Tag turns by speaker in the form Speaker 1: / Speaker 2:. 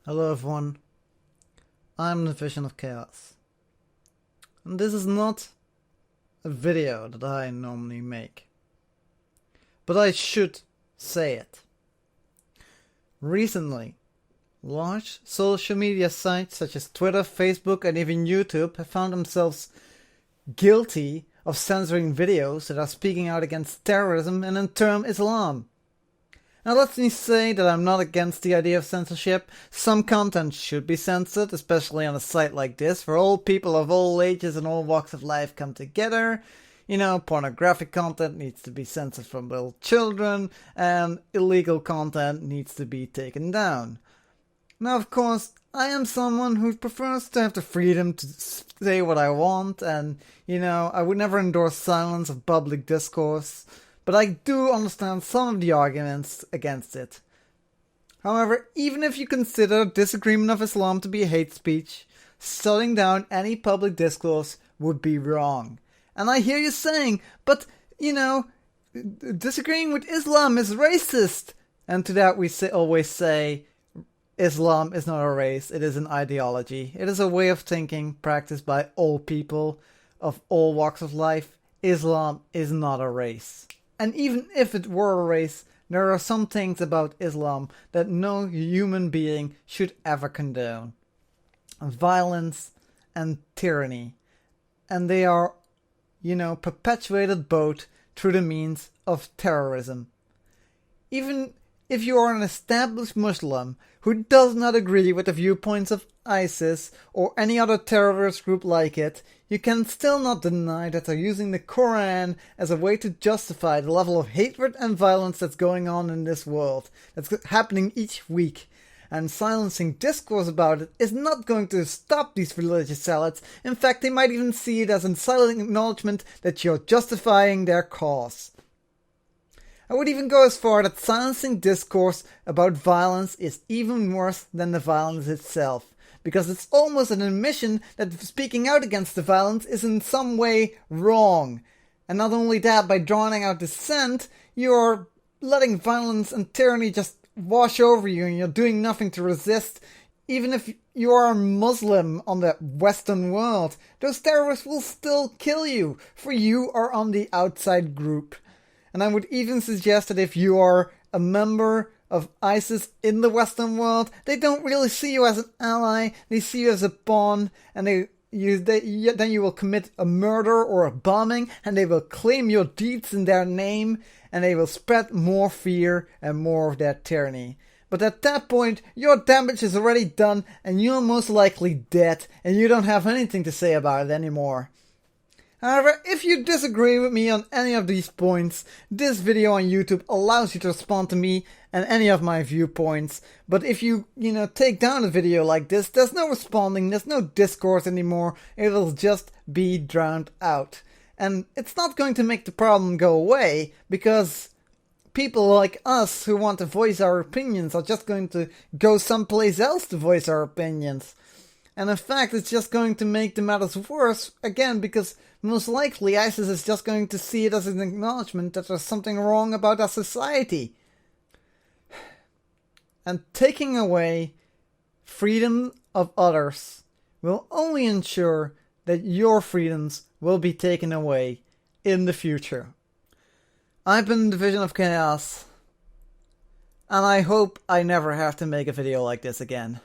Speaker 1: Hello everyone, I'm the Vision of Chaos, and this is not a video that I normally make, but I should say it. Recently, large social media sites such as Twitter, Facebook and even YouTube have found themselves guilty of censoring videos that are speaking out against terrorism and in turn Islam. Now let me say that I'm not against the idea of censorship. Some content should be censored, especially on a site like this, where all people of all ages and all walks of life come together. You know, pornographic content needs to be censored from little children, and illegal content needs to be taken down. Now, of course, I am someone who prefers to have the freedom to say what I want, and, I would never endorse silence of public discourse. But I do understand some of the arguments against it. However, even if you consider disagreement of Islam to be hate speech, shutting down any public discourse would be wrong. And I hear you saying, but, disagreeing with Islam is racist. And to that we always say, Islam is not a race, it is an ideology. It is a way of thinking practiced by all people of all walks of life. Islam is not a race. And even if it were a race, there are some things about Islam that no human being should ever condone. Violence and tyranny. And they are, perpetuated both through the means of terrorism. Even if you are an established Muslim who does not agree with the viewpoints of ISIS or any other terrorist group like it, you can still not deny that they're using the Quran as a way to justify the level of hatred and violence that's going on in this world, that's happening each week. And silencing discourse about it is not going to stop these religious zealots. In fact, they might even see it as a silent acknowledgement that you're justifying their cause. I would even go as far that silencing discourse about violence is even worse than the violence itself, because it's almost an admission that speaking out against the violence is in some way wrong. And not only that, by drowning out dissent, you're letting violence and tyranny just wash over you and you're doing nothing to resist. Even if you are a Muslim on the Western world, those terrorists will still kill you, for you are on the outside group. And I would even suggest that if you are a member of ISIS in the Western world, they don't really see you as an ally, they see you as a pawn, and then you will commit a murder or a bombing, and they will claim your deeds in their name, and they will spread more fear and more of their tyranny. But at that point, your damage is already done, and you're most likely dead, and you don't have anything to say about it anymore. However, if you disagree with me on any of these points, this video on YouTube allows you to respond to me and any of my viewpoints. But if you, take down a video like this, there's no responding, there's no discourse anymore, it'll just be drowned out. And it's not going to make the problem go away, because people like us who want to voice our opinions are just going to go someplace else to voice our opinions. And in fact, it's just going to make the matters worse, again, because most likely ISIS is just going to see it as an acknowledgement that there's something wrong about our society. And taking away freedom of others will only ensure that your freedoms will be taken away in the future. I've been the Vision of Chaos, and I hope I never have to make a video like this again.